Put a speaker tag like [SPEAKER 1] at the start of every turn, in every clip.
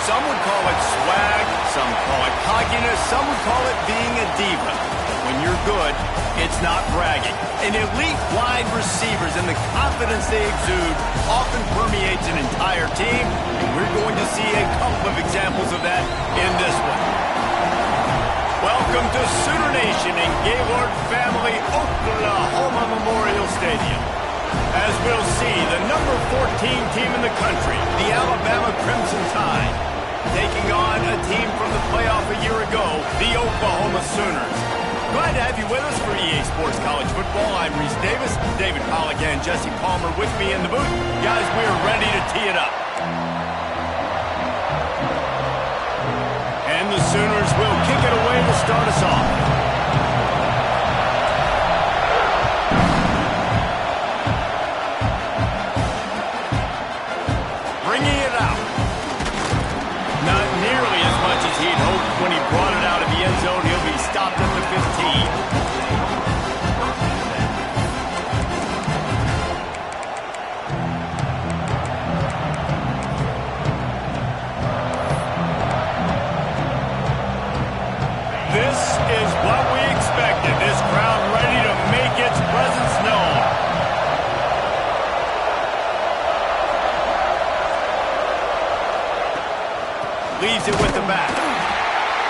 [SPEAKER 1] Some would call it swag, some call it cockiness, some would call it being a diva. But when you're good, it's not bragging. And elite wide receivers and the confidence they exude often permeates an entire team, and we're going to see a couple of examples of that in this one. Welcome to Sooner Nation in Gaylord Family Oklahoma Memorial Stadium. As we'll see, the number 14 team in the country, the Alabama Crimson Tide, taking on a team from the playoff a year ago, the Oklahoma Sooners. Glad to have you with us for EA Sports College Football. I'm Reese Davis, David Pollack and Jesse Palmer with me in the booth. Guys, we are ready to tee it up. And the Sooners will kick it away to start us off. Bringing it out. Not nearly as much as he'd hoped when he brought it out of the end zone. He'll be stopped at the 15. This is what we expected. This crowd ready to make its presence known. Leaves it with the back.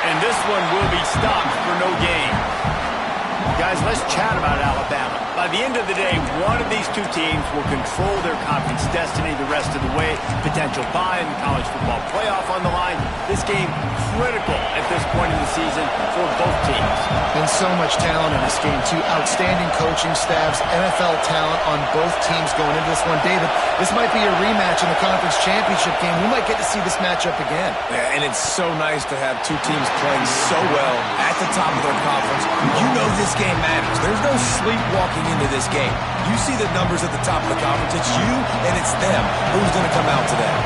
[SPEAKER 1] And this one will be stopped for no gain. Guys, let's chat about Alabama. By the end of the day, one of these two teams will control their conference destiny the rest of the way. Potential bye in the college football playoff on the line. This game critical at this point in the season for both teams.
[SPEAKER 2] Been so much talent in this game, too. Outstanding coaching staffs, NFL talent on both teams going into this one. David, this might be a rematch in the conference championship game. We might get to see this matchup again.
[SPEAKER 3] Yeah, and it's so nice to have two teams playing so well at the top of their conference. You know this game matters. There's no sleepwalking into this game. You see the numbers at the top of the conference. It's you and it's them. Who's going to come out today?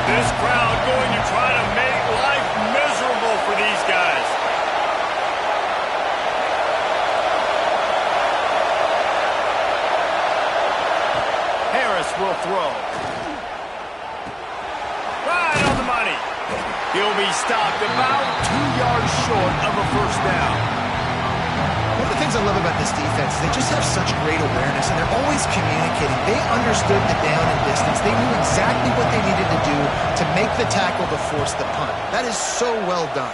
[SPEAKER 1] This crowd going to try to make life miserable for these guys. Harris will throw. Right on the money. He'll be stopped about 2 yards short of a first down.
[SPEAKER 2] One of the things I love about this defense is they just have such great awareness, and they're always communicating. They understood the down and distance. They knew exactly what they needed to do to make the tackle to force the punt. That is so well done.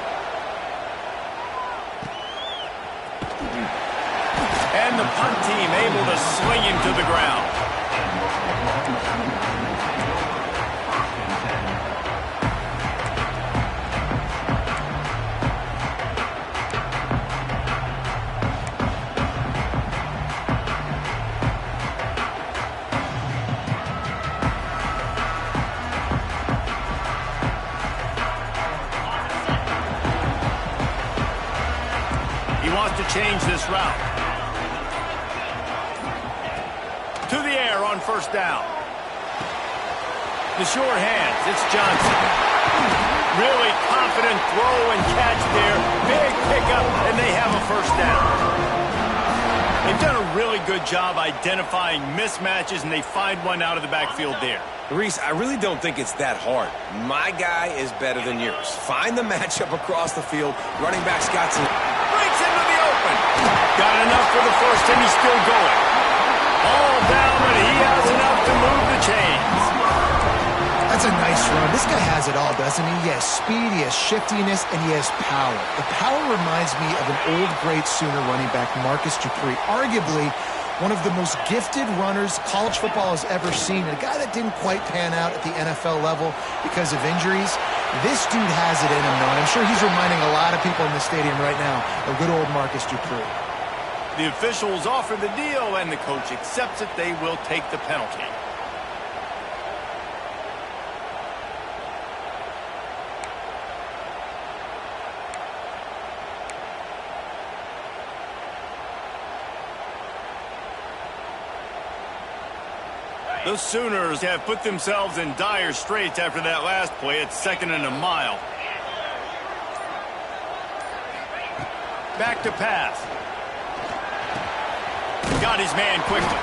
[SPEAKER 1] And the punt team able to sling him to the ground. Change this route. To the air on first down. The short hands, it's Johnson. Really confident throw and catch there. Big pickup, and they have a first down. They've done a really good job identifying mismatches, and they find one out of the backfield there.
[SPEAKER 3] Reese, I really don't think it's that hard. My guy is better than yours. Find the matchup across the field. Running back Scott's
[SPEAKER 1] breaks into the open. Got enough for the first, and he's still going. All down, but he has enough to move the chains.
[SPEAKER 2] That's a nice run. This guy has it all, doesn't he? He has speed, he has shiftiness, and he has power. The power reminds me of an old great Sooner running back, Marcus Dupree. Arguably one of the most gifted runners college football has ever seen. And a guy that didn't quite pan out at the NFL level because of injuries. This dude has it in him, though. And I'm sure he's reminding a lot of people in the stadium right now of good old Marcus Dupree.
[SPEAKER 1] The officials offer the deal, and the coach accepts it. They will take the penalty. The Sooners have put themselves in dire straits after that last play. It's 2nd and a mile. Back to pass. Got his man quickly.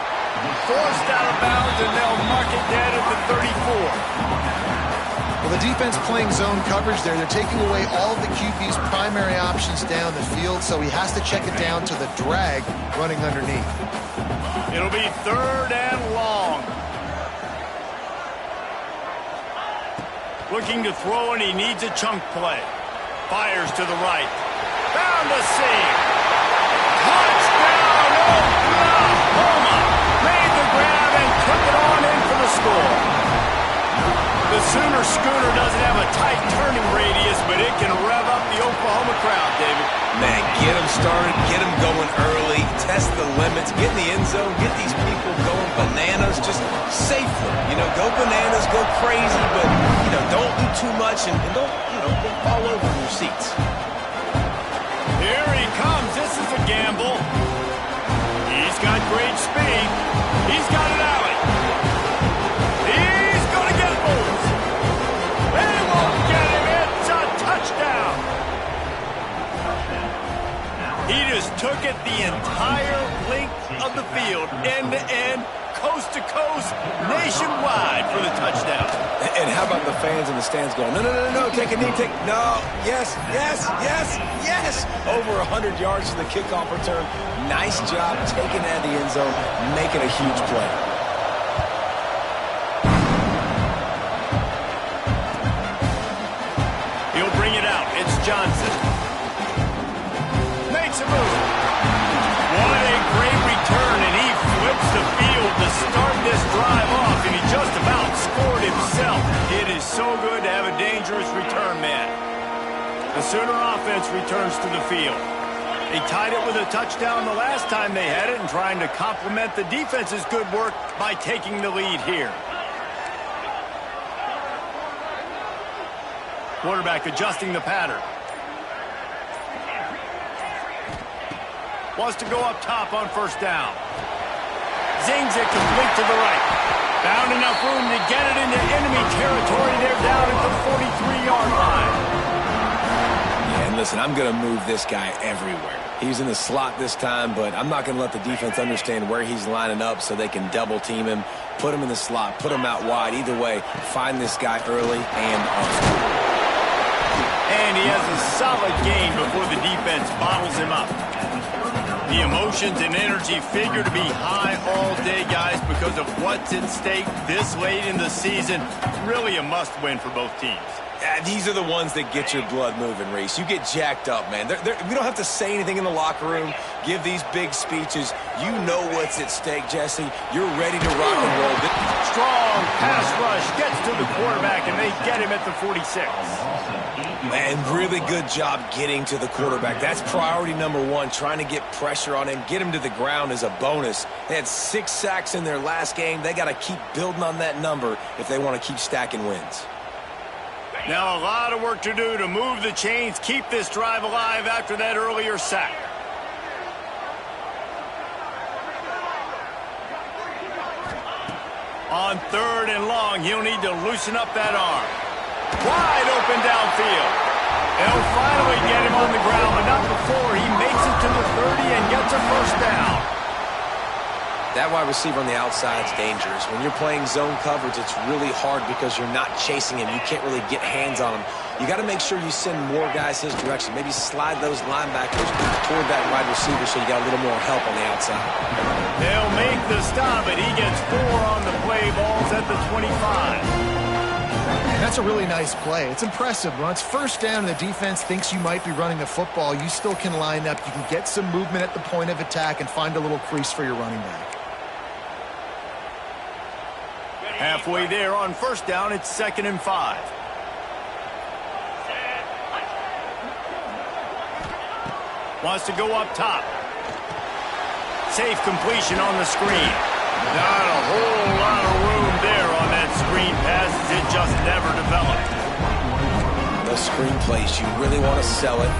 [SPEAKER 1] Forced out of bounds, and they'll mark it dead at the 34.
[SPEAKER 2] Well, The defense playing zone coverage there. They're taking away all of the QB's primary options down the field, so he has to check it down to the drag running underneath.
[SPEAKER 1] It'll be 3rd and long. Looking to throw, and he needs a chunk play. Fires to the right. Found the seam. Touchdown, Oklahoma! Made the grab and took it on in for the score. The Sooner Schooner doesn't have a tight turning radius, but it can rev up the Oklahoma crowd, David.
[SPEAKER 3] Man, get them started, get them going early, test the limits, get in the end zone, get these people going bananas, just safely. Go bananas, go crazy, but, don't do too much and don't fall over in your seats.
[SPEAKER 1] Here he comes. This is a gamble. He's got great speed. He's got an alley. He's going to get Bulls. They won't get him. It's a touchdown. He just took it the entire length of the field, end to end, coast to coast, nationwide for the touchdown.
[SPEAKER 3] And how about the fans in the stands going, no, take a knee, no, yes. Over 100 yards to the kickoff return. Nice job taking it out of the end zone, making a huge play.
[SPEAKER 1] He'll bring it out. It's Johnson. Makes a move. What a great return, and he flips the field to start this drive off, and he just about scored himself. It is so good to have a dangerous return man. The Sooner offense returns to the field. They tied it with a touchdown the last time they had it and trying to complement the defense's good work by taking the lead here. Quarterback adjusting the pattern. Wants to go up top on 1st down. Zings it complete to the right. Found enough room to get it into enemy territory. They're down at the 43-yard line.
[SPEAKER 3] Yeah, and listen, I'm going to move this guy everywhere. He's in the slot this time, but I'm not going to let the defense understand where he's lining up so they can double team him, put him in the slot, put him out wide. Either way, find this guy early and often.
[SPEAKER 1] And he has a solid gain before the defense bottles him up. The emotions and energy figure to be high all day, guys, because of what's at stake this late in the season. Really a must-win for both teams.
[SPEAKER 3] These are the ones that get your blood moving, Reese. You get jacked up, man. We don't have to say anything in the locker room, give these big speeches. You know what's at stake, Jesse. You're ready to rock and roll.
[SPEAKER 1] Strong pass rush gets to the quarterback, and they get him at the 46.
[SPEAKER 3] And really good job getting to the quarterback. That's priority number one, trying to get pressure on him. Get him to the ground is a bonus. They had 6 sacks in their last game. They got to keep building on that number if they want to keep stacking wins.
[SPEAKER 1] Now a lot of work to do to move the chains, keep this drive alive after that earlier sack. On 3rd and long, he'll need to loosen up that arm. Wide open downfield. They'll finally get him on the ground, but not before he makes it to the 30 and gets a 1st down.
[SPEAKER 3] That wide receiver on the outside is dangerous. When you're playing zone coverage, it's really hard because you're not chasing him. You can't really get hands on him. You got to make sure you send more guys his direction. Maybe slide those linebackers toward that wide receiver so you got a little more help on the outside.
[SPEAKER 1] They'll make the stop, and he gets 4 on the play. Ball's at the 25.
[SPEAKER 2] And that's a really nice play. It's impressive. When it's 1st down and the defense thinks you might be running the football, you still can line up. You can get some movement at the point of attack and find a little crease for your running back.
[SPEAKER 1] Halfway there on 1st down, it's 2nd and 5. Wants to go up top. Safe completion on the screen. Not a whole lot of room there on that screen pass. It just never developed.
[SPEAKER 3] Those screen plays, you really want to sell it,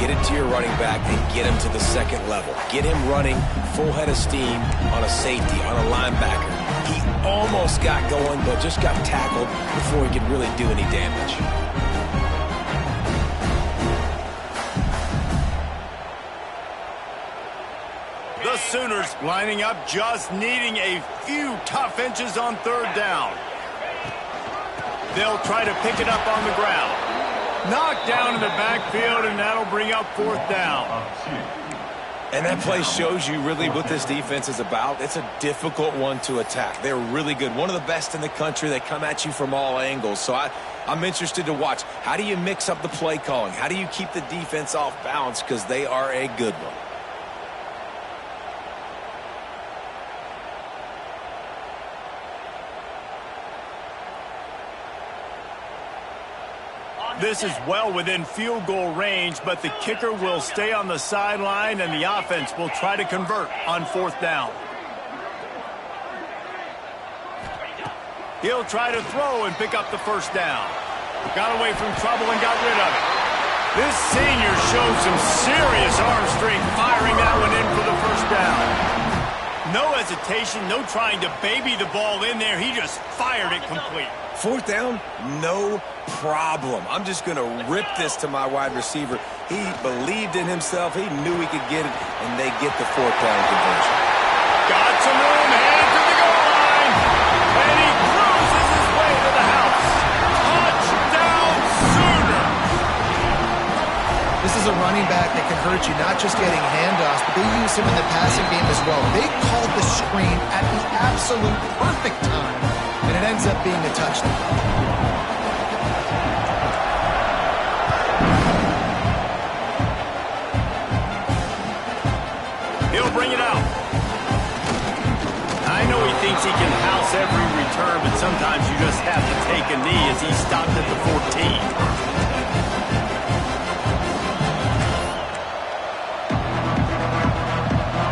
[SPEAKER 3] get it to your running back, and get him to the 2nd level. Get him running full head of steam on a safety, on a linebacker. He almost got going, but just got tackled before he could really do any damage.
[SPEAKER 1] The Sooners lining up, just needing a few tough inches on 3rd down. They'll try to pick it up on the ground. Knocked down in the backfield, and that'll bring up 4th down.
[SPEAKER 3] And that play shows you really what this defense is about. It's a difficult one to attack. They're really good. One of the best in the country. They come at you from all angles. So I'm interested to watch. How do you mix up the play calling? How do you keep the defense off balance? Because they are a good one.
[SPEAKER 1] This is well within field goal range, but the kicker will stay on the sideline, and the offense will try to convert on 4th down. He'll try to throw and pick up the 1st down. Got away from trouble and got rid of it. This senior showed some serious arm strength firing that one in for the 1st down. No hesitation, no trying to baby the ball in there. He just fired it complete.
[SPEAKER 3] 4th down, no problem. I'm just going to rip this to my wide receiver. He believed in himself. He knew he could get it, and they get the 4th down conversion.
[SPEAKER 1] Got some room, headed to the goal line, and he cruises his way to the house. Touchdown, Sooner!
[SPEAKER 2] This is a running back that can hurt you, not just getting handoffs, but they use him in the passing game as well. They called the screen at the absolute perfect time, and it ends up being a touchdown.
[SPEAKER 1] He'll bring it out. I know he thinks he can house every return, but sometimes you just have to take a knee as he stopped at the 14.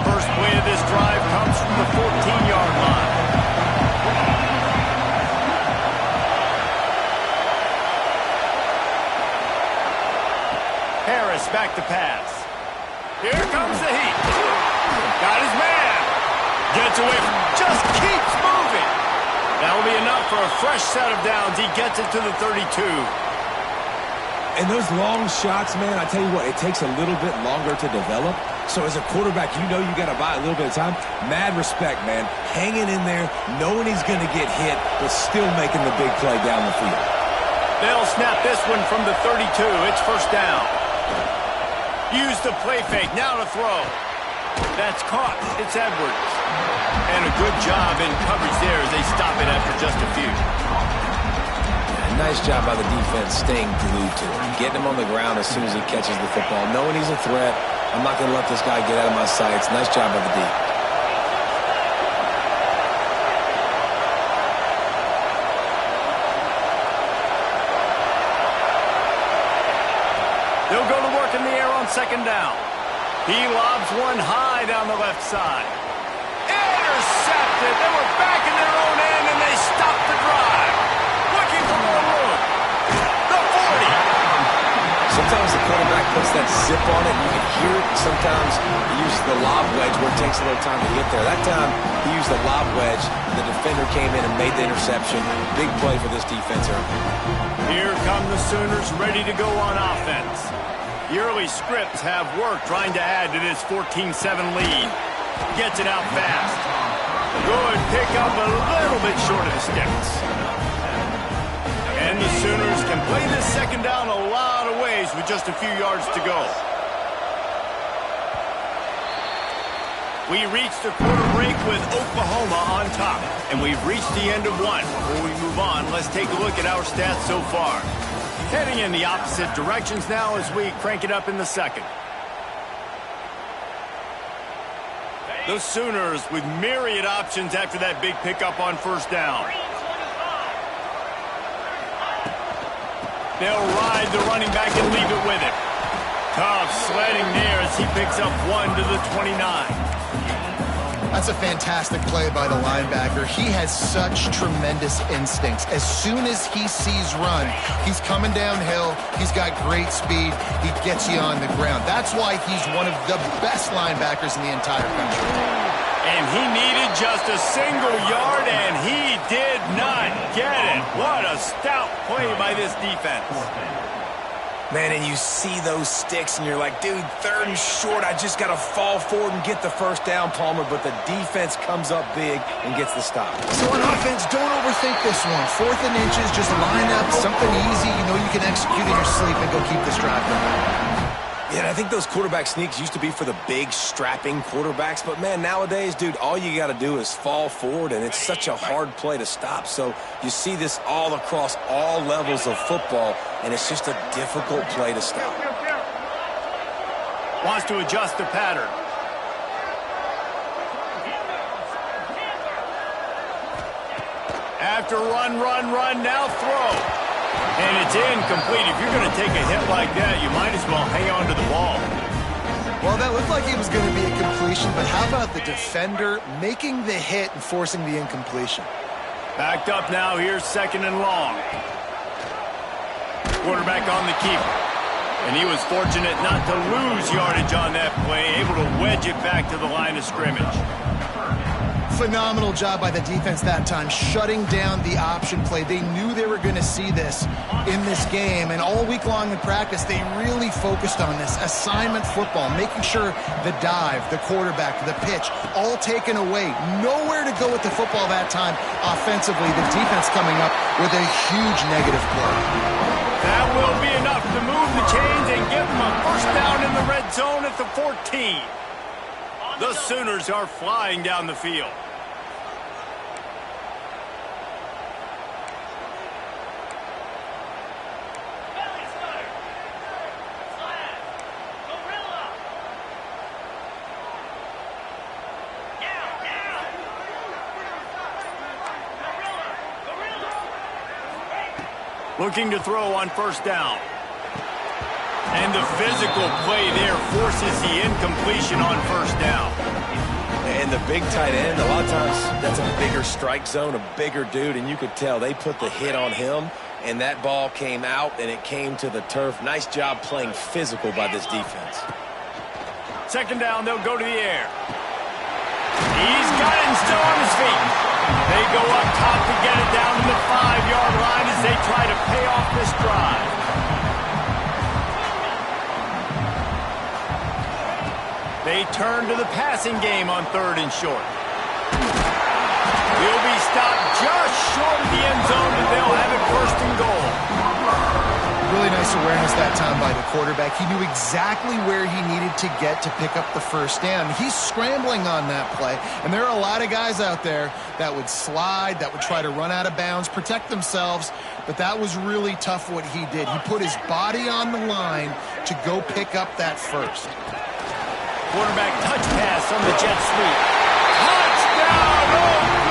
[SPEAKER 1] First play of this drive comes from the 14-yard line. Harris back to pass. Here comes the heat. Got his man. Gets away from, just keeps moving. That'll be enough for a fresh set of downs. He gets it to the 32.
[SPEAKER 3] And those long shots, man, I tell you what, it takes a little bit longer to develop. So as a quarterback, you know you got to buy a little bit of time. Mad respect, man. Hanging in there, knowing he's going to get hit, but still making the big play down the field.
[SPEAKER 1] They'll snap this one from the 32. It's 1st down. Use the play fake. Now to throw. That's caught. It's Edwards. And a good job in coverage there as they stop it after just a few.
[SPEAKER 3] Nice job by the defense staying glued to him. Getting him on the ground as soon as he catches the football. Knowing he's a threat. I'm not going to let this guy get out of my sights. Nice job by the D.
[SPEAKER 1] They'll go to work in the air on 2nd down. He lobs one high down the left side. Intercepted. They were back in their own end, and they stopped the drive. Looking for more room. The 40.
[SPEAKER 3] Sometimes the quarterback puts that zip on it. You can hear it. Sometimes he uses the lob wedge where it takes a little time to get there. That time, he used the lob wedge. The defender came in and made the interception. Big play for this defense early.
[SPEAKER 1] Here come the Sooners ready to go on offense. The early scripts have worked trying to add to this 14-7 lead. Gets it out fast. Good pickup, a little bit short of the sticks. And the Sooners can play this 2nd down a lot of ways with just a few yards to go. We reached the quarter break with Oklahoma on top, and we've reached the end of one. Before we move on, let's take a look at our stats so far. Heading in the opposite directions now as we crank it up in the 2nd. The Sooners with myriad options after that big pickup on 1st down. They'll ride the running back and leave it with him. Tough sledding there as he picks up 1 to the 29.
[SPEAKER 2] That's a fantastic play by the linebacker. He has such tremendous instincts. As soon as he sees run, he's coming downhill. He's got great speed. He gets you on the ground. That's why he's one of the best linebackers in the entire country.
[SPEAKER 1] And he needed just a single yard, and he did not get it. What a stout play by this defense.
[SPEAKER 3] Man, and you see those sticks, and you're like, dude, 3rd and short. I just got to fall forward and get the first down, Palmer. But the defense comes up big and gets the stop.
[SPEAKER 2] So on offense, don't overthink this one. 4th and inches, just line up, something easy. You know you can execute in your sleep and go keep this drive going.
[SPEAKER 3] Yeah, and I think those quarterback sneaks used to be for the big, strapping quarterbacks. But, man, nowadays, dude, all you got to do is fall forward, and it's such a hard play to stop. So you see this all across all levels of football, and it's just a difficult play to stop.
[SPEAKER 1] Wants to adjust the pattern. After run, now throw. And it's incomplete. If you're going to take a hit like that, you might as well hang on to the ball.
[SPEAKER 2] Well, that looked like it was going to be a completion, but how about the defender making the hit and forcing the incompletion?
[SPEAKER 1] Backed up now. Here's 2nd and long. Quarterback on the keeper. And he was fortunate not to lose yardage on that play, able to wedge it back to the line of scrimmage.
[SPEAKER 2] Phenomenal job by the defense that time, shutting down the option play. They knew they were going to see this in this game, and all week long in practice, they really focused on this assignment football, making sure the dive, the quarterback, the pitch, all taken away. Nowhere to go with the football that time offensively. The defense coming up with a huge negative play.
[SPEAKER 1] That will be enough to move the chains and give them a first down in the red zone at the 14. The Sooners are flying down the field. Looking to throw on first down. And the physical play there forces the incompletion on first down.
[SPEAKER 3] And the big tight end, a lot of times that's a bigger strike zone, a bigger dude, and you could tell they put the hit on him, and that ball came out, and it came to the turf. Nice job playing physical by this defense.
[SPEAKER 1] 2nd down, they'll go to the air. He's got it and still on his feet. They go up top to get it down to the 5-yard line as they try to pay off this drive. They turn to the passing game on 3rd and short. He'll be stopped just short of the end zone, but they'll have it 1st and goal.
[SPEAKER 2] Really nice awareness that time by the quarterback. He knew exactly where he needed to get to pick up the first down. He's scrambling on that play, and there are a lot of guys out there that would slide, that would try to run out of bounds, protect themselves, but that was really tough what he did. He put his body on the line to go pick up that first.
[SPEAKER 1] Quarterback touch pass on the jet sweep. Touchdown,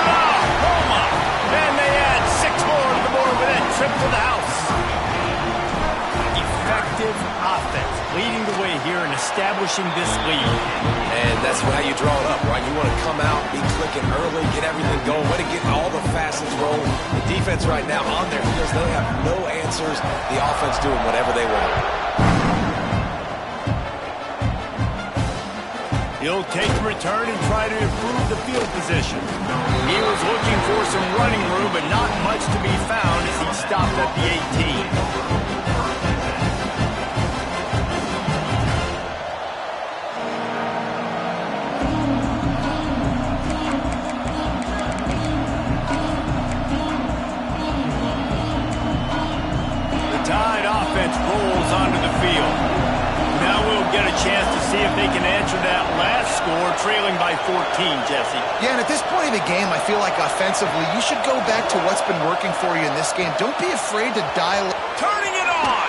[SPEAKER 1] Oklahoma! And they add 6 more to the board with that trip to the house. Effective offense leading the way here and establishing this lead.
[SPEAKER 3] And that's how you draw it up, right? You want to come out, be clicking early, get everything going, way to get all the facets rolling. The defense right now on their heels, they have no answers. The offense doing whatever they want.
[SPEAKER 1] He'll take the return and try to improve the field position. He was looking for some running room, but not much to be found as he stopped at the 18. Rolls onto the field. Now we'll get a chance to see if they can answer that last score, trailing by 14, Jesse.
[SPEAKER 2] Yeah, and at this point in the game, I feel like offensively, you should go back to what's been working for you in this game. Don't be afraid to dial it.
[SPEAKER 1] Turning it on!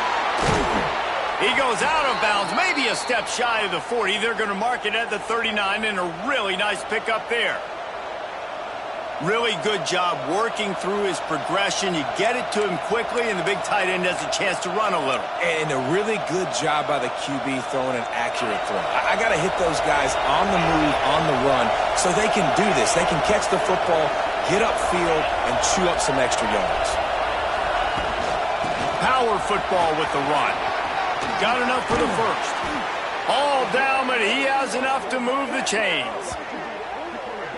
[SPEAKER 1] He goes out of bounds, maybe a step shy of the 40. They're going to mark it at the 39, and a really nice pickup there. Really good job working through his progression. You get it to him quickly, and the big tight end has a chance to run a little.
[SPEAKER 3] And a really good job by the QB throwing an accurate throw. I got to hit those guys on the move, on the run, so they can do this. They can catch the football, get upfield, and chew up some extra yards.
[SPEAKER 1] Power football with the run. Got enough for the first. All down, but he has enough to move the chains.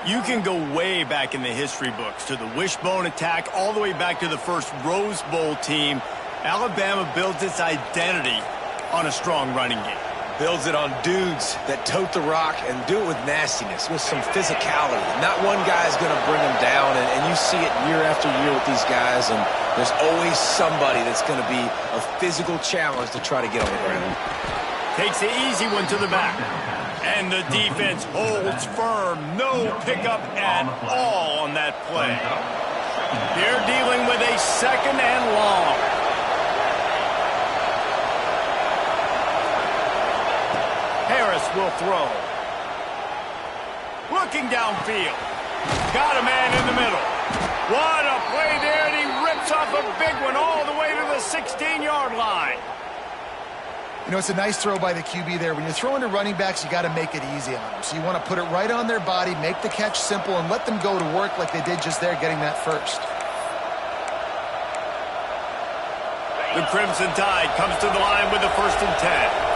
[SPEAKER 1] You can go way back in the history books to the wishbone attack, all the way back to the first Rose Bowl team, Alabama builds its identity on a strong running game.
[SPEAKER 3] Builds it on dudes that tote the rock and do it with nastiness, with some physicality. Not one guy's going to bring them down, and you see it year after year with these guys, and there's always somebody that's going to be a physical challenge to try to get on the ground.
[SPEAKER 1] Takes the easy one to the back. And the defense holds firm. No pickup at all on that play. They're dealing with a second and long. Harris will throw. Looking downfield. Got a man in the middle. What a play there, and he rips off a big one all the way to the 16-yard line.
[SPEAKER 2] You know, it's a nice throw by the QB there. When you're throwing to running backs, you got to make it easy on them. So you want to put it right on their body, make the catch simple, and let them go to work like they did just there, getting that first.
[SPEAKER 1] The Crimson Tide comes to the line with the 1st and 10.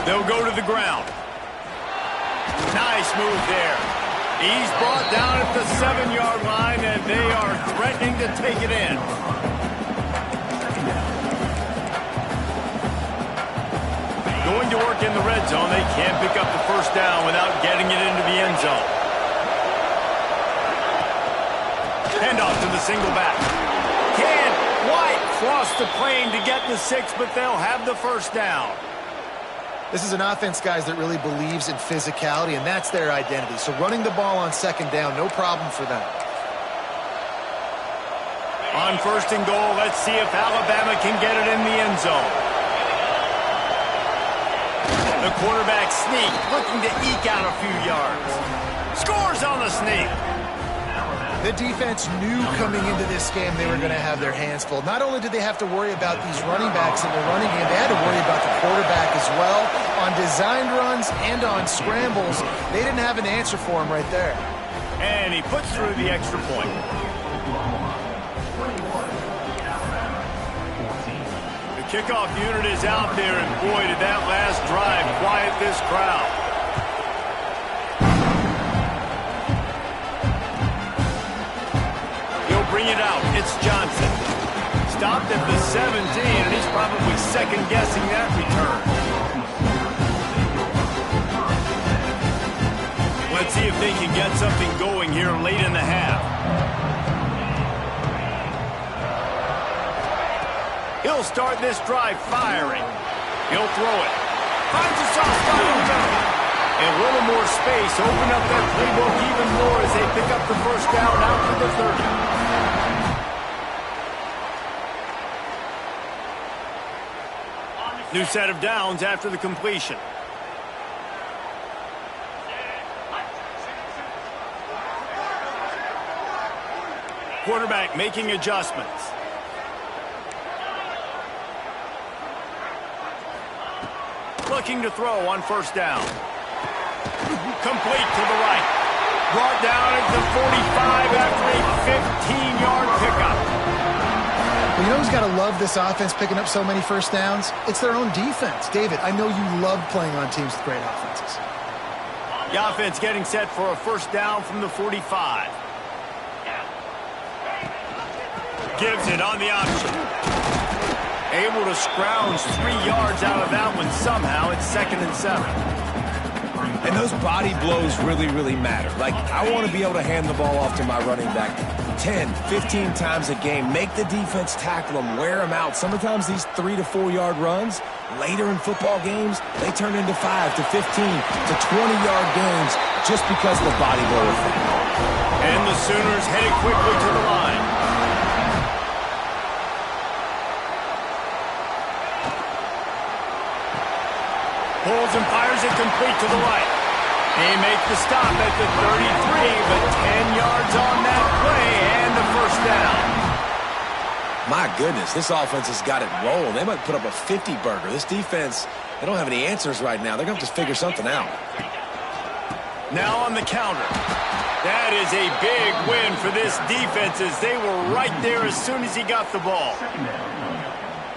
[SPEAKER 1] They'll go to the ground. Nice move there. He's brought down at the 7-yard line, and they are threatening to take it in. Going to work in the red zone. They can't pick up the first down without getting it into the end zone. Handoff to the single back. Can't quite cross the plane to get the 6, but they'll have the first down.
[SPEAKER 2] This is an offense, guys, that really believes in physicality, and that's their identity. So running the ball on 2nd down, no problem for them.
[SPEAKER 1] On 1st and goal, let's see if Alabama can get it in the end zone. The quarterback sneak, looking to eke out a few yards. Scores on the sneak.
[SPEAKER 2] The defense knew coming into this game they were going to have their hands full. Not only did they have to worry about these running backs in the running game, they had to worry about the quarterback as well. On designed runs and on scrambles, they didn't have an answer for him right there.
[SPEAKER 1] And he puts through the extra point. The kickoff unit is out there, and boy, did that last drive quiet this crowd. Bring it out. It's Johnson. Stopped at the 17, and he's probably second-guessing that return. Let's see if they can get something going here late in the half. He'll start this drive firing. He'll throw it. Finds a soft spot in the middle. And a little more space. Open up that playbook even more as they pick up the first down out to the 30. New set of downs after the completion. Quarterback making adjustments. Looking to throw on 1st down. Complete to the right. Brought down at the 45 after a 15-yard pickup.
[SPEAKER 2] Well, you know who's got to love this offense picking up so many first downs? It's their own defense. David, I know you love playing on teams with great offenses.
[SPEAKER 1] The offense getting set for a first down from the 45. Gives it on the option. Able to scrounge 3 yards out of that one somehow. It's 2nd and 7.
[SPEAKER 3] And those body blows really, really matter. Like, I want to be able to hand the ball off to my running back 10, 15 times a game. Make the defense tackle them, wear them out. Sometimes these 3 to 4 yard runs, later in football games, they turn into 5 to 15 to 20-yard games just because of the body blow effect.
[SPEAKER 1] And the Sooners headed quickly to the line. Pulls and fires it complete to the right. He makes the stop at the 33, but 10 yards on that play and the first down.
[SPEAKER 3] My goodness, this offense has got it rolling. They might put up a 50-burger. This defense, they don't have any answers right now. They're going to have to figure something out.
[SPEAKER 1] Now on the counter. That is a big win for this defense as they were right there as soon as he got the ball.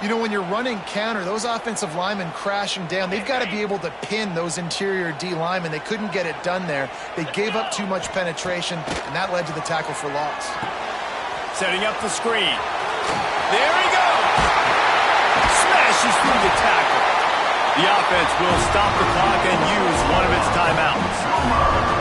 [SPEAKER 2] You know, when you're running counter, those offensive linemen crashing down, they've got to be able to pin those interior D linemen. They couldn't get it done there. They gave up too much penetration, and that led to the tackle for loss.
[SPEAKER 1] Setting up the screen. There he goes! Smashes through the tackle. The offense will stop the clock and use one of its timeouts.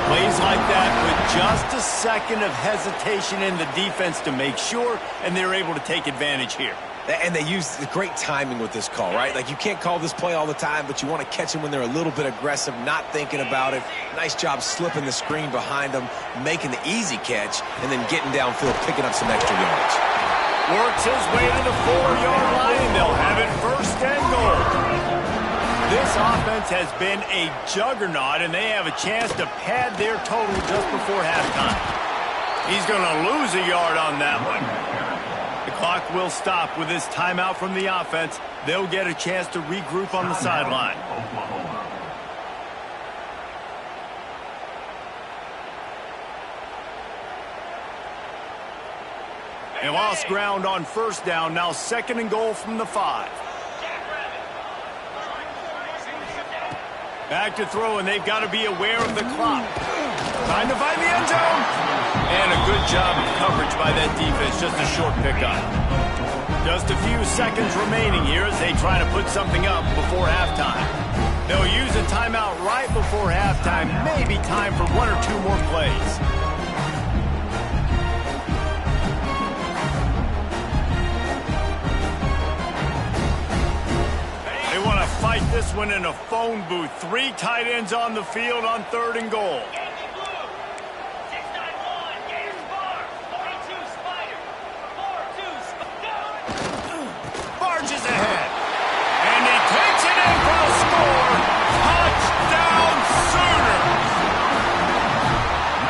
[SPEAKER 1] Plays like that with just a second of hesitation in the defense to make sure, and they're able to take advantage here.
[SPEAKER 3] And they use great timing with this call, right? Like, you can't call this play all the time, but you want to catch them when they're a little bit aggressive, not thinking about it. Nice job slipping the screen behind them, making the easy catch, and then getting downfield, picking up some extra yards.
[SPEAKER 1] Works his way to the 4-yard line, and they'll have it first and goal. This offense has been a juggernaut, and they have a chance to pad their total just before halftime. He's going to lose a yard on that one. The clock will stop with this timeout from the offense. They'll get a chance to regroup on the sideline. They lost ground on first down. Now second and goal from the 5. Back to throw, and they've got to be aware of the clock. Trying to find the end zone. And a good job of coverage by that defense. Just a short pickup. Just a few seconds remaining here as they try to put something up before halftime. They'll use a timeout right before halftime. Maybe time for one or two more plays. They want to fight this one in a phone booth. 3 tight ends on the field on third and goal. Barges ahead. And he takes it in for a score. Touchdown Sooners!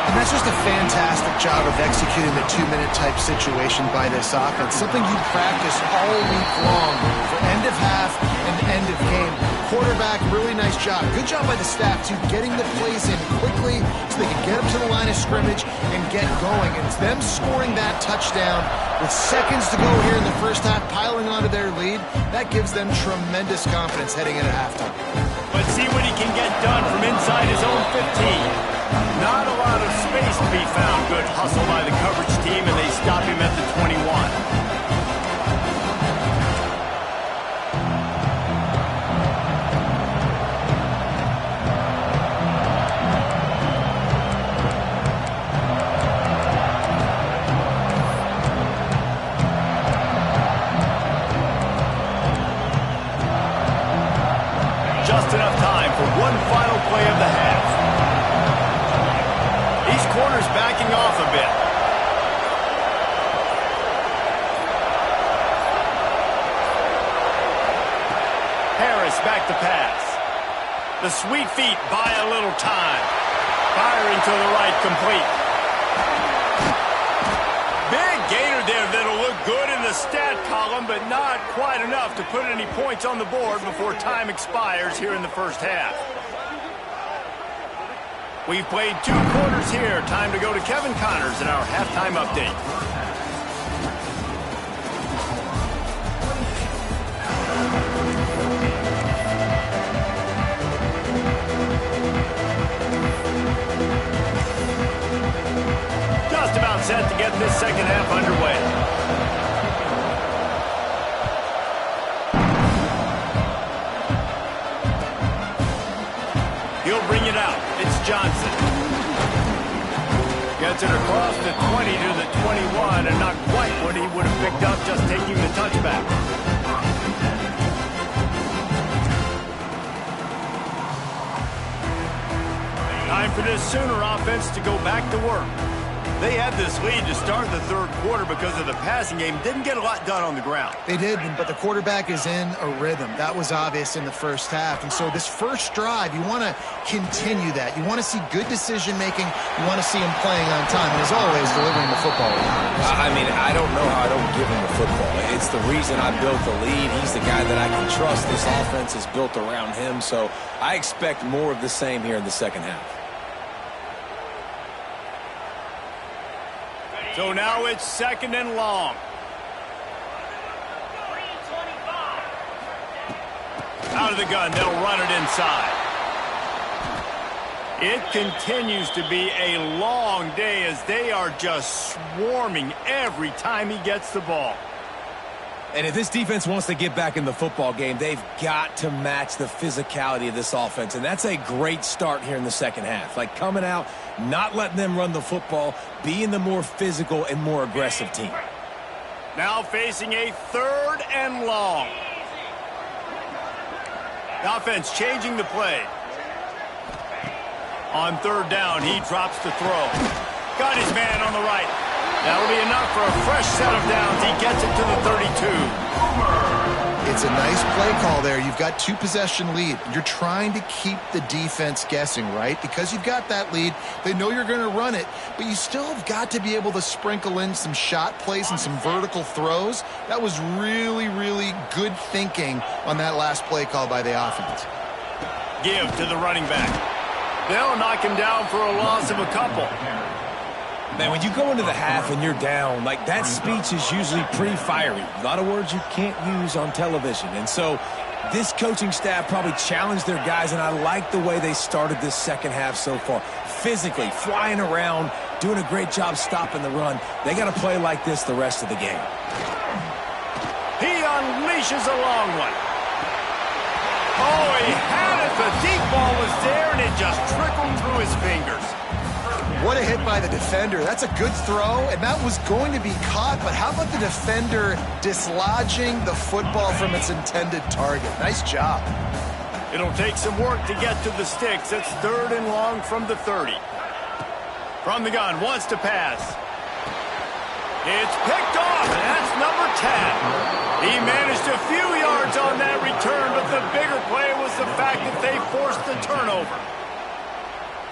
[SPEAKER 2] And that's just a fantastic job of executing the 2-minute type situation by this offense. Something you practice all week long for end of half and end of game. Quarterback, really nice job. Good job by the staff, too, getting the plays in quickly so they can get up to the line of scrimmage and get going. And it's them scoring that touchdown with seconds to go here in the first half, piling onto their lead. That gives them tremendous confidence heading into halftime.
[SPEAKER 1] Let's see what he can get done from inside his own 15. Not a lot of space to be found. Good hustle by the coverage team, and they stop him at the 21. Just enough time for one final play of the half. These corners backing off a bit. Harris back to pass. The sweet feet buy a little time. Firing to the right, complete. Big gainer there that'll look good in the stat column, but not quite enough to put any points on the board before time expires here in the first half. We've played 2 quarters here. Time to go to Kevin Connors in our halftime update. Just about set to get this second half underway. He'll bring it out. It's Johnson. Gets it across the 20 to the 21, and not quite what he would have picked up just taking the touchback. Time for this Sooner offense to go back to work. They had this lead to start the third quarter because of the passing game. Didn't get a lot done on the ground.
[SPEAKER 2] They did, but the quarterback is in a rhythm. That was obvious in the first half. And so this first drive, you want to continue that. You want to see good decision-making. You want to see him playing on time. And as always, delivering the football.
[SPEAKER 3] I mean, I don't know how I don't give him the football. It's the reason I built the lead. He's the guy that I can trust. This offense is built around him. So I expect more of the same here in the second half.
[SPEAKER 1] So now it's second and long. Out of the gun, they'll run it inside. It continues to be a long day as they are just swarming every time he gets the ball.
[SPEAKER 3] And if this defense wants to get back in the football game, they've got to match the physicality of this offense. And that's a great start here in the second half. Like coming out, not letting them run the football, being the more physical and more aggressive team.
[SPEAKER 1] Now facing a 3rd and long. The offense changing the play. On 3rd down, he drops the throw. Got his man on the right. That'll be enough for a fresh set of downs. He gets it to the 32.
[SPEAKER 2] It's a nice play call there. You've got 2-possession lead. You're trying to keep the defense guessing, right? Because you've got that lead, they know you're going to run it, but you still have got to be able to sprinkle in some shot plays and some vertical throws. That was really, really good thinking on that last play call by the offense.
[SPEAKER 1] Give to the running back. They'll knock him down for a loss of a couple.
[SPEAKER 3] Man, when you go into the half and you're down, like that speech is usually pretty fiery. A lot of words you can't use on television. And so this coaching staff probably challenged their guys, and I like the way they started this second half so far. Physically, flying around, doing a great job stopping the run. They got to play like this the rest of the game.
[SPEAKER 1] He unleashes a long one. Oh, he had it. The deep ball was there, and it just trickled through his fingers.
[SPEAKER 2] What a hit by the defender. That's a good throw, and that was going to be caught, but how about the defender dislodging the football from its intended target? Nice job.
[SPEAKER 1] It'll take some work to get to the sticks. It's 3rd and long from the 30. From the gun, wants to pass. It's picked off, and that's number 10. He managed a few yards on that return, but the bigger play was the fact that they forced the turnover.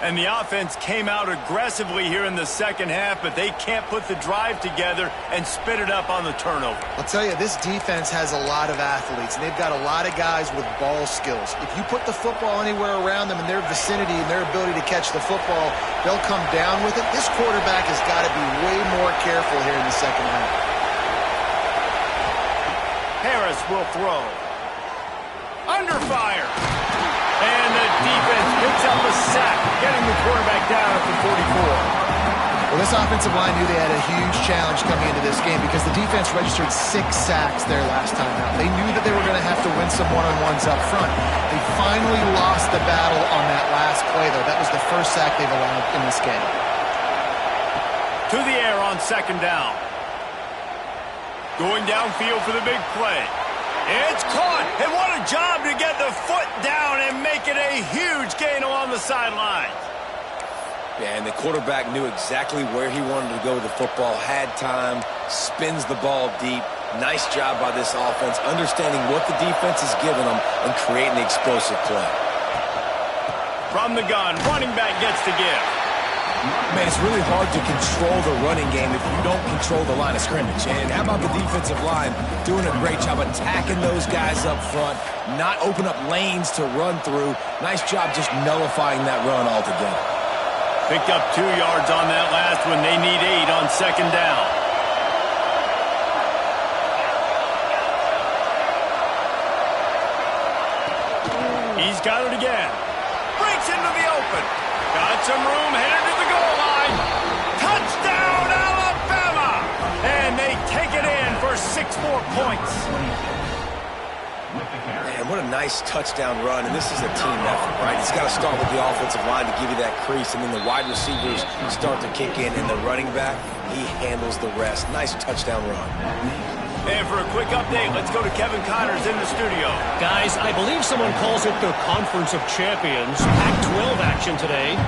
[SPEAKER 1] And the offense came out aggressively here in the second half, but they can't put the drive together and spit it up on the turnover.
[SPEAKER 2] I'll tell you, this defense has a lot of athletes, and they've got a lot of guys with ball skills. If you put the football anywhere around them in their vicinity and their ability to catch the football, they'll come down with it. This quarterback has got to be way more careful here in the second half.
[SPEAKER 1] Harris will throw. Under fire. And the defense picks up a sack, getting the quarterback down at the 44.
[SPEAKER 2] Well, this offensive line knew they had a huge challenge coming into this game because the defense registered 6 sacks there last time out. They knew that they were going to have to win some one-on-ones up front. They finally lost the battle on that last play, though. That was the first sack they've allowed in this game.
[SPEAKER 1] To the air on 2nd down. Going downfield for the big play. It's caught, and what a job to get the foot down and make it a huge gain along the sidelines.
[SPEAKER 3] Yeah, and the quarterback knew exactly where he wanted to go with the football, had time, spins the ball deep. Nice job by this offense, understanding what the defense is giving them and creating the explosive play.
[SPEAKER 1] From the gun, running back gets to give.
[SPEAKER 3] Man, it's really hard to control the running game if you don't control the line of scrimmage. And how about the defensive line doing a great job attacking those guys up front, not open up lanes to run through. Nice job just nullifying that run altogether.
[SPEAKER 1] Picked up 2 yards on that last one. They need 8 on 2nd down. He's got it again. Breaks into the open. Got some room, headed to the goal line. Touchdown, Alabama! And they take it in for 6 more points.
[SPEAKER 3] Man, what a nice touchdown run, and this is a team effort, right? It's got to start with the offensive line to give you that crease, and then the wide receivers start to kick in, and the running back, he handles the rest. Nice touchdown run.
[SPEAKER 1] And for a quick update, let's go to Kevin Connors in the studio.
[SPEAKER 4] Guys, I believe someone calls it the Conference of Champions. Pac-12 action today.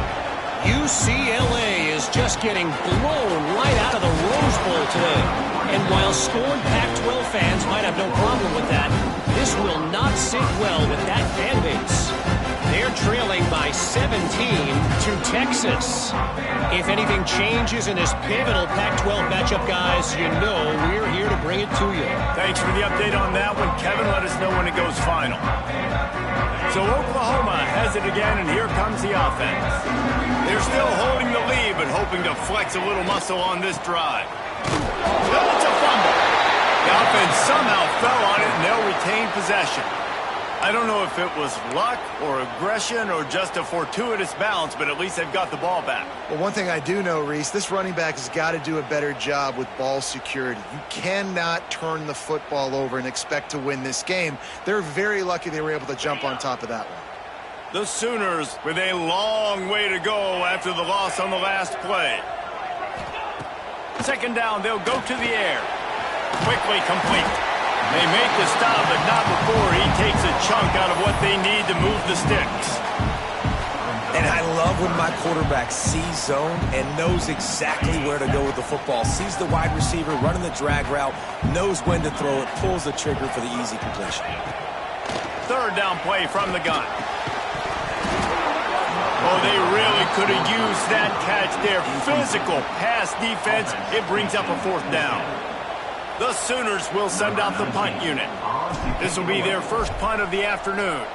[SPEAKER 4] UCLA is just getting blown right out of the Rose Bowl today. And while scorned Pac-12 fans might have no problem with that, this will not sit well with that fan base. They're trailing by 17 to Texas. If anything changes in this pivotal Pac-12 matchup, guys, you know we're here to bring it to you.
[SPEAKER 1] Thanks for the update on that one, Kevin. Let us know when it goes final. So Oklahoma has it again, and here comes the offense. They're still holding the lead, but hoping to flex a little muscle on this drive. It's a fumble. The offense somehow fell on it, and they'll retain possession. I don't know if it was luck or aggression or just a fortuitous bounce, but at least they've got the ball back.
[SPEAKER 2] Well, one thing I do know, Reese, this running back has got to do a better job with ball security. You cannot turn the football over and expect to win this game. They're very lucky they were able to jump on top of that one.
[SPEAKER 1] The Sooners with a long way to go after the loss on the last play. Second down, they'll go to the air. Quickly complete. They make the stop, but not before he takes a chunk out of what they need to move the sticks.
[SPEAKER 3] And I love when my quarterback sees zone and knows exactly where to go with the football. Sees the wide receiver running the drag route, knows when to throw it, pulls the trigger for the easy completion.
[SPEAKER 1] Third down play from the gun. Oh, they really could have used that catch there. Physical pass defense. It brings up a fourth down. The Sooners will send out the punt unit. This will be their first punt of the afternoon.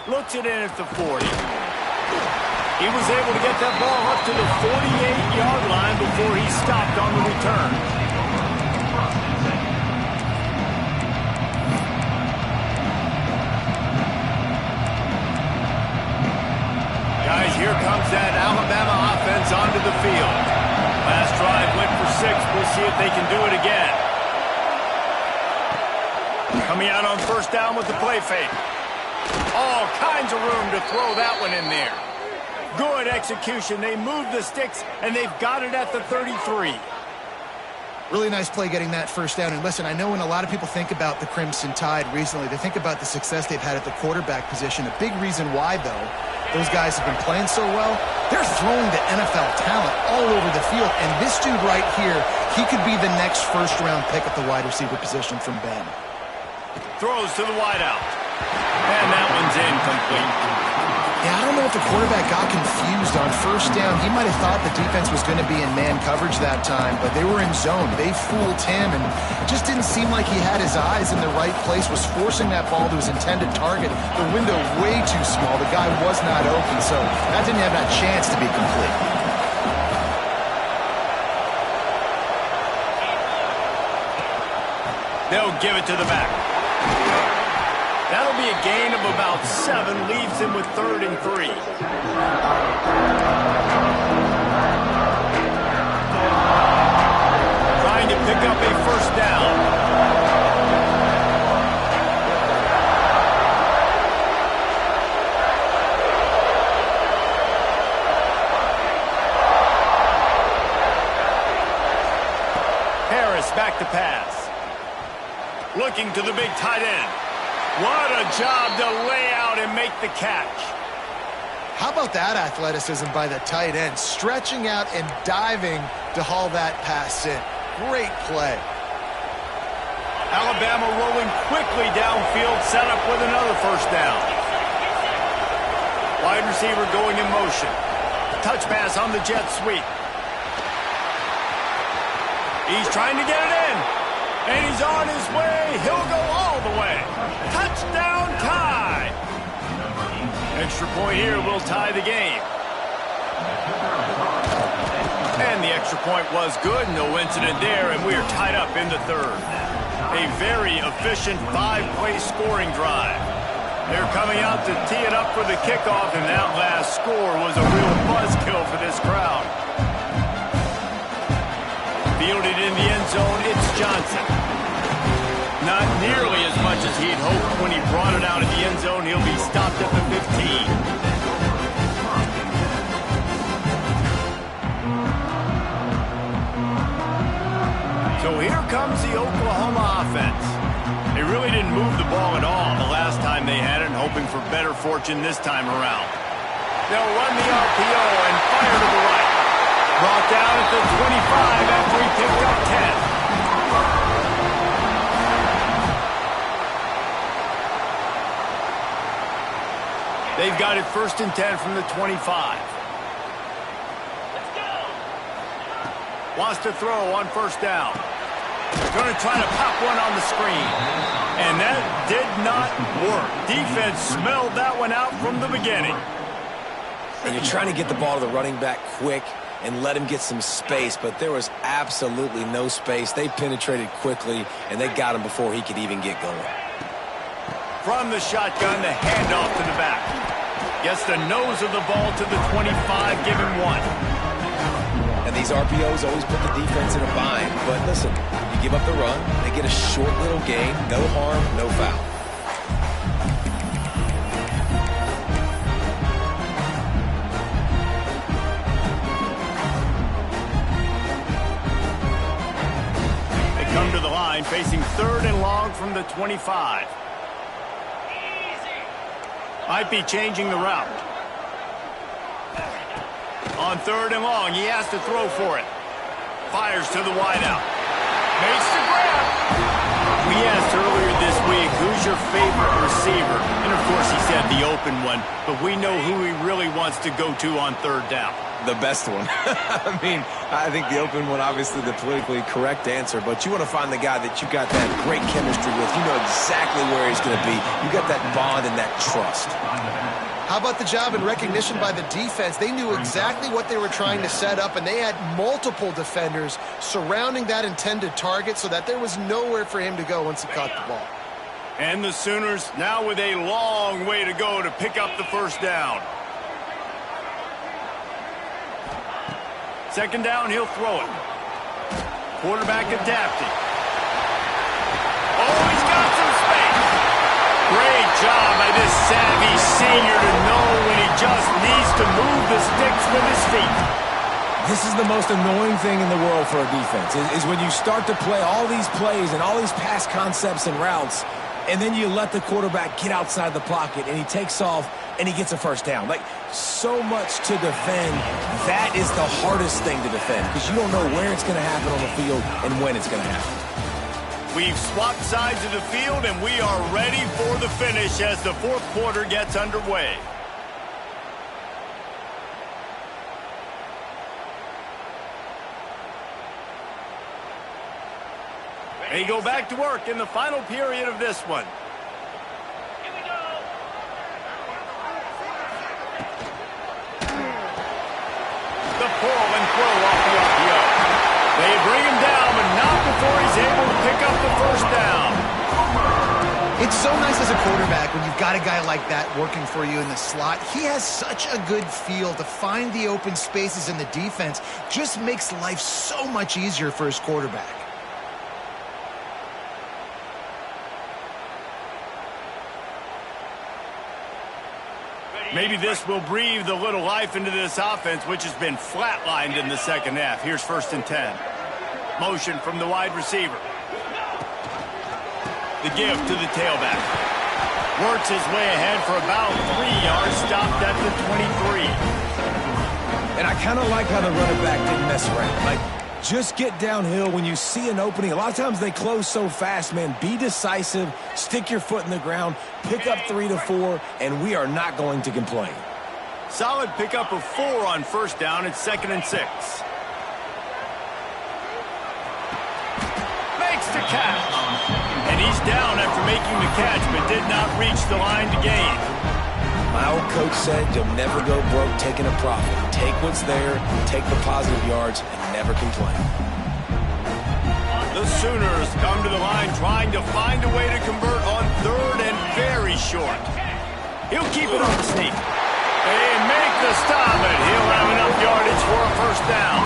[SPEAKER 1] Looks it in at the 40. He was able to get that ball up to the 48-yard line before he stopped on the return. Guys, here comes that Alabama offense onto the field. Last drive went for 6. We'll see if they can do it again. Coming out on first down with the play fake. All kinds of room to throw that one in there. Good execution. They moved the sticks, and they've got it at the 33.
[SPEAKER 2] Really nice play getting that first down. And listen, I know when a lot of people think about the Crimson Tide recently, they think about the success they've had at the quarterback position. A big reason why, though, those guys have been playing so well, they're throwing the NFL talent all over the field. And this dude right here, he could be the next first-round pick at the wide receiver position from Bama.
[SPEAKER 1] Throws to the wideout. And that one's incomplete.
[SPEAKER 2] Yeah, I don't know if the quarterback got confused on first down. He might have thought the defense was going to be in man coverage that time, but they were in zone. They fooled him and just didn't seem like he had his eyes in the right place, was forcing that ball to his intended target. The window way too small. The guy was not open, so that didn't have that chance to be complete.
[SPEAKER 1] They'll give it to the back. That'll be a gain of about 7, leaves him with 3rd and 3. Trying to pick up a first down. Harris back to pass. Looking to the big tight end. What a job to lay out and make the catch.
[SPEAKER 2] How about that athleticism by the tight end, stretching out and diving to haul that pass in. Great play.
[SPEAKER 1] Alabama rolling quickly downfield, set up with another first down. Wide receiver going in motion. Touch pass on the jet sweep. He's trying to get it in. And he's on his way. He'll go all the way. Touchdown, tie. Extra point here will tie the game. And the extra point was good. No incident there, and we are tied up in the 3rd. A very efficient 5-play scoring drive. They're coming out to tee it up for the kickoff, and that last score was a real buzzkill for this crowd. Fielded in the end zone, it's Johnson. Not nearly as much as he'd hoped when he brought it out in the end zone. He'll be stopped at the 15. So here comes the Oklahoma offense. They really didn't move the ball at all the last time they had it, hoping for better fortune this time around. They'll run the RPO and fire to the right. Brought down at the 25 after he picked up 10. They've got it 1st and 10 from the 25. Wants to throw on first down. Going to try to pop one on the screen. And that did not work. Defense smelled that one out from the beginning.
[SPEAKER 3] And you're trying to get the ball to the running back quick. and let him get some space, but there was absolutely no space. They penetrated quickly, and they got him before he could even get going.
[SPEAKER 1] From the shotgun, the handoff to the back. Gets the nose of the ball to the 25, give him 1.
[SPEAKER 3] And these RPOs always put the defense in a bind. But listen, you give up the run, they get a short little gain, no harm, no foul.
[SPEAKER 1] They come to the line, facing 3rd and long from the 25. Might be changing the route. On 3rd and long, he has to throw for it. Fires to the wideout. Makes the grab. We asked earlier this week, who's your favorite receiver? And of course he said the open one, but we know who he really wants to go to on 3rd down.
[SPEAKER 3] The best one. I mean, I think the open one, obviously the politically correct answer, but you want to find the guy that you got that great chemistry with. You know exactly where he's going to be. You got that bond and that trust.
[SPEAKER 2] How about the job and recognition by the defense? They knew exactly what they were trying to set up, and they had multiple defenders surrounding that intended target so that there was nowhere for him to go once he caught the ball.
[SPEAKER 1] And the Sooners now with a long way to go to pick up the 1st down. 2nd down, he'll throw it. Quarterback adapting. Oh, he's got some space. Great job by this savvy senior to know when he just needs to move the sticks with his feet.
[SPEAKER 3] This is the most annoying thing in the world for a defense, is when you start to play all these plays and all these pass concepts and routes, and then you let the quarterback get outside the pocket, and he takes off, and he gets a 1st down. Like, so much to defend. That is the hardest thing to defend, because you don't know where it's going to happen on the field and when it's going to happen.
[SPEAKER 1] We've swapped sides of the field, and we are ready for the finish as the 4th quarter gets underway. They go back to work in the final period of this one.
[SPEAKER 4] Here we go.
[SPEAKER 1] The pull and throw off the RPO. They bring him down, but not before he's able to pick up the 1st down.
[SPEAKER 2] It's so nice as a quarterback when you've got a guy like that working for you in the slot. He has such a good feel to find the open spaces in the defense. Just makes life so much easier for his quarterback.
[SPEAKER 1] Maybe this will breathe a little life into this offense, which has been flatlined in the 2nd half. Here's 1st and 10. Motion from the wide receiver. The give to the tailback. Works his way ahead for about 3 yards, stopped at the 23.
[SPEAKER 3] And I kind of like how the running back didn't mess around. Like, just get downhill when you see an opening. A lot of times they close so fast, man. Be decisive, stick your foot in the ground, pick up 3 to 4, and we are not going to complain.
[SPEAKER 1] Solid pickup of 4 on 1st down. It's 2nd and 6. Makes the catch. And he's down after making the catch, but did not reach the line to gain.
[SPEAKER 3] My old coach said you'll never go broke taking a profit. Take what's there, take the positive yards, and never complain.
[SPEAKER 1] The Sooners come to the line trying to find a way to convert on 3rd and very short. He'll keep it on the sneak. They make the stop, and he'll have enough yardage for a 1st down.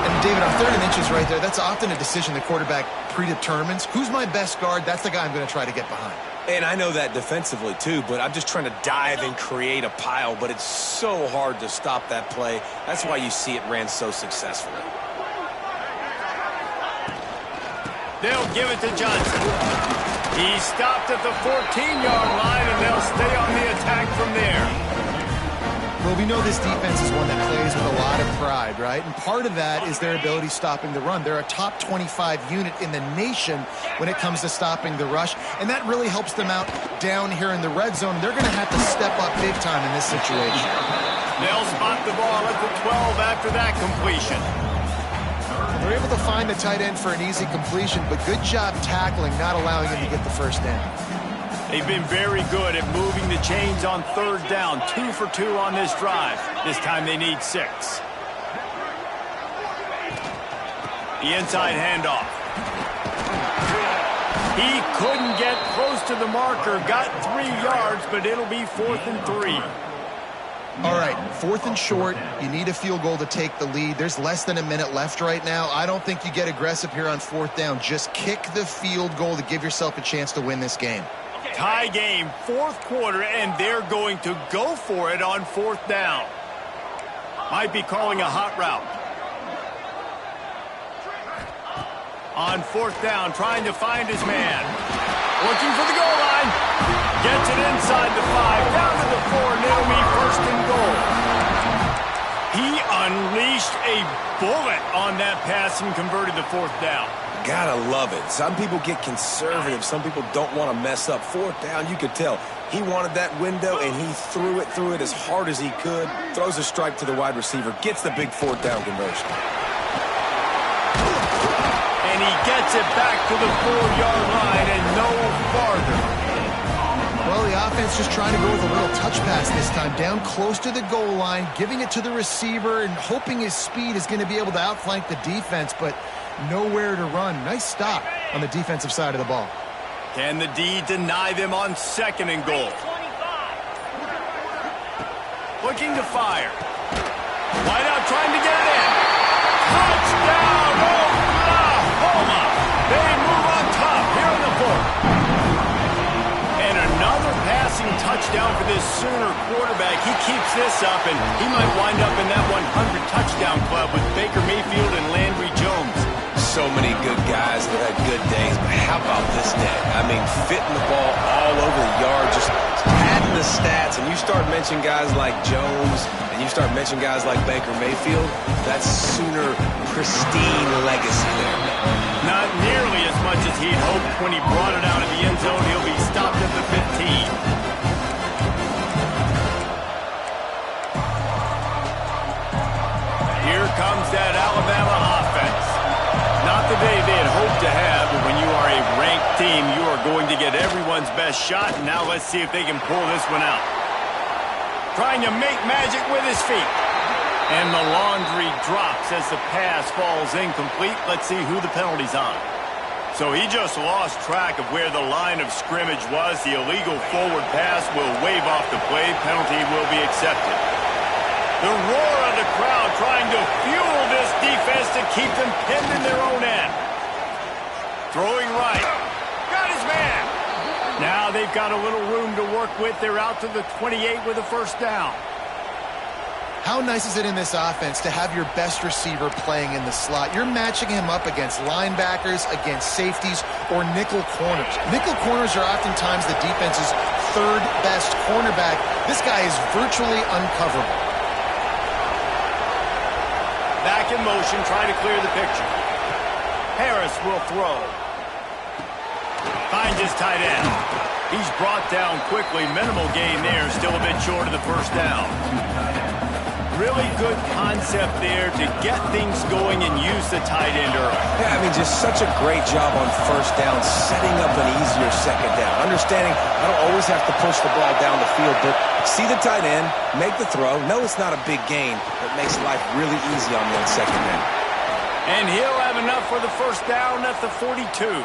[SPEAKER 2] And David, on 3rd and inches right there, that's often a decision the quarterback predetermines. Who's my best guard? That's the guy I'm going to try to get behind.
[SPEAKER 3] And I know that defensively, too, but I'm just trying to dive and create a pile, but it's so hard to stop that play. That's why you see it ran so successfully.
[SPEAKER 1] They'll give it to Johnson. He stopped at the 14-yard line, and they'll stay on the attack from there.
[SPEAKER 2] Well, we know this defense is one that plays with a lot of pride, right? And part of that is their ability stopping the run. They're a top 25 unit in the nation when it comes to stopping the rush, and that really helps them out down here in the red zone. They're going to have to step up big time in this situation.
[SPEAKER 1] They'll spot the ball at the 12 after that completion.
[SPEAKER 2] They're able to find the tight end for an easy completion, but good job tackling, not allowing him to get the 1st down.
[SPEAKER 1] They've been very good at moving the chains on 3rd down. 2 for 2 on this drive. This time they need 6. The inside handoff. He couldn't get close to the marker. Got 3 yards, but it'll be 4th and 3.
[SPEAKER 2] All right, 4th and short. You need a field goal to take the lead. There's less than a minute left right now. I don't think you get aggressive here on 4th down. Just kick the field goal to give yourself a chance to win this game.
[SPEAKER 1] Tie game, 4th quarter, and they're going to go for it on 4th down. Might be calling a hot route. On 4th down, trying to find his man. Looking for the goal line. Gets it inside the 5, down to the 4, and it'll be 1st and goal. He unleashed a bullet on that pass and converted the 4th down.
[SPEAKER 3] Gotta love it. Some people get conservative. Some people don't want to mess up. 4th down, you could tell. He wanted that window, and he threw it as hard as he could. Throws a strike to the wide receiver. Gets the big 4th down conversion.
[SPEAKER 1] And he gets it back to the 4-yard line and no farther.
[SPEAKER 2] Well, the offense just trying to go with a little touch pass this time. Down close to the goal line, giving it to the receiver and hoping his speed is going to be able to outflank the defense, but nowhere to run. Nice stop on the defensive side of the ball.
[SPEAKER 1] Can the D deny them on 2nd and goal? Looking to fire. Wide out trying to get it in. Touchdown, Oklahoma! They move on top here in the 4th. And another passing touchdown for this Sooner quarterback. He keeps this up, and he might wind up in that 100 touchdown club with Baker Mayfield and Landry Jones.
[SPEAKER 3] So many good guys that had good days, but how about this day? I mean, fitting the ball all over the yard, just padding the stats, and you start mentioning guys like Jones, and you start mentioning guys like Baker Mayfield, that's Sooner pristine legacy there.
[SPEAKER 1] Not nearly as much as he'd hoped when he brought it out of the end zone. He'll be stopped at the 15. Here comes that Alabama offense. Not the day they had hoped to have, but when you are a ranked team, you are going to get everyone's best shot, and now let's see if they can pull this one out. Trying to make magic with his feet. And the laundry drops as the pass falls incomplete. Let's see who the penalty's on. So he just lost track of where the line of scrimmage was. The illegal forward pass will wave off the play. Penalty will be accepted. The roar of the crowd trying to fuel this defense to keep them pinned in their own end. Throwing right. Got his man. Now they've got a little room to work with. They're out to the 28 with a 1st down.
[SPEAKER 2] How nice is it in this offense to have your best receiver playing in the slot? You're matching him up against linebackers, against safeties, or nickel corners. Nickel corners are oftentimes the defense's 3rd best cornerback. This guy is virtually uncoverable.
[SPEAKER 1] Back in motion, trying to clear the picture. Harris will throw. Finds his tight end. He's brought down quickly. Minimal gain there. Still a bit short of the 1st down. Really good concept there to get things going and use the tight end early.
[SPEAKER 3] Yeah, I mean, just such a great job on 1st down, setting up an easier 2nd down. Understanding I don't always have to push the ball down the field, but see the tight end, make the throw. No, it's not a big gain, but makes life really easy on that 2nd down.
[SPEAKER 1] And he'll have enough for the 1st down at the 42.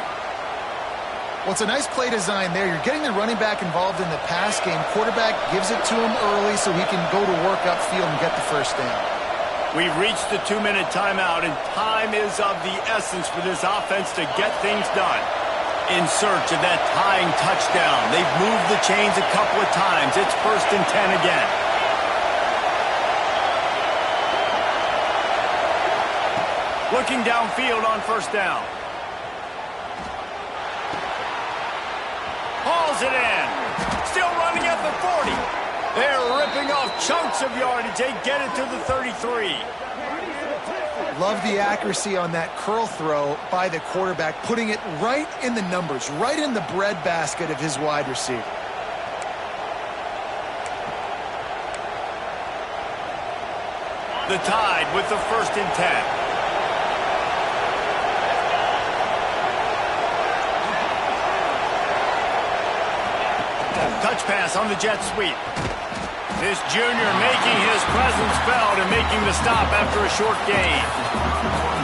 [SPEAKER 2] Well, it's a nice play design there. You're getting the running back involved in the pass game. Quarterback gives it to him early so he can go to work upfield and get the 1st down.
[SPEAKER 1] We've reached the 2-minute timeout, and time is of the essence for this offense to get things done. In search of that tying touchdown. They've moved the chains a couple of times. It's 1st and 10 again. Looking downfield on 1st down. Hauls it in. Still running at the 40. They're ripping off chunks of yardage. They get it to the 33.
[SPEAKER 2] Love the accuracy on that curl throw by the quarterback, putting it right in the numbers, right in the breadbasket of his wide receiver.
[SPEAKER 1] The Tide with the 1st and 10. Touch pass on the jet sweep. This junior making his presence felt and making the stop after a short gain.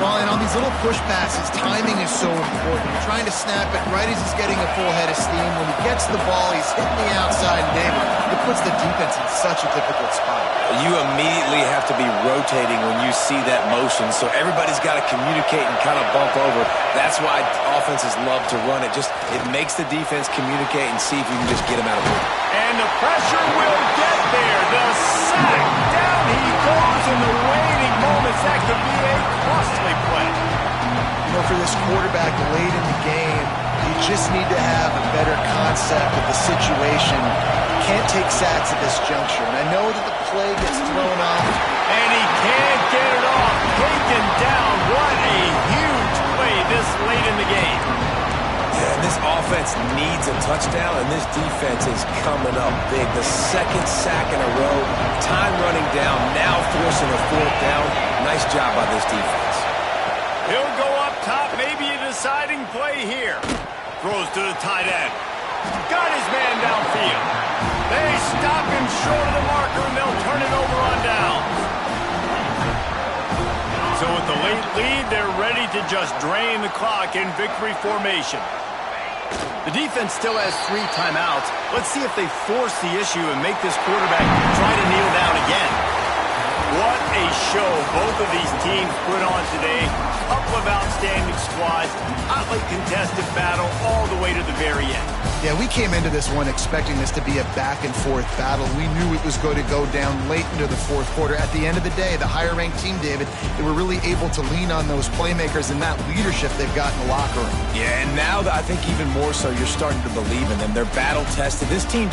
[SPEAKER 2] Well, and on these little push passes, timing is so important. You're trying to snap it right as he's getting a full head of steam. When he gets the ball, he's hitting the outside, and David, it puts the defense in such a difficult spot.
[SPEAKER 3] You immediately have to be rotating when you see that motion, so everybody's got to communicate and kind of bump over. That's why offenses love to run it. It makes the defense communicate and see if you can just get him out of it.
[SPEAKER 1] And the pressure will get there. The sack. Down he goes in the waning moments. That could be a costly play.
[SPEAKER 2] You know, for this quarterback late in the game, you just need to have a better concept of the situation. Can't take sacks at this juncture. And I know that the play gets thrown off.
[SPEAKER 1] And he can't get it off. Taken down. What a huge play this late in the game.
[SPEAKER 3] Yeah, this offense needs a touchdown, and this defense is coming up big. The second sack in a row, time running down, now forcing a fourth down. Nice job by this defense.
[SPEAKER 1] He'll go up top, maybe a deciding play here. Throws to the tight end. Got his man downfield. They stop him short of the marker, and they'll turn it over on down. So with the late lead, they're ready to just drain the clock in victory formation. The defense still has 3 timeouts. Let's see if they force the issue and make this quarterback try to kneel down again. What a show both of these teams put on today. Couple of outstanding squads. Hotly contested battle all the way to the very end.
[SPEAKER 2] Yeah, we came into this one expecting this to be a back-and-forth battle. We knew it was going to go down late into the fourth quarter. At the end of the day, the higher-ranked team, David, they were really able to lean on those playmakers and that leadership they've got in the locker room.
[SPEAKER 3] Yeah, and now I think even more so, you're starting to believe in them. They're battle-tested. This team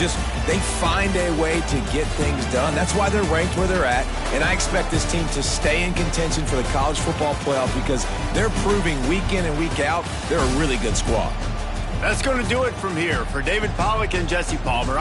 [SPEAKER 3] they find a way to get things done. That's why they're ranked where they're at, and I expect this team to stay in contention for the college football playoff because they're proving week in and week out they're a really good squad.
[SPEAKER 1] That's going to do it from here. For David Pollack and Jesse Palmer.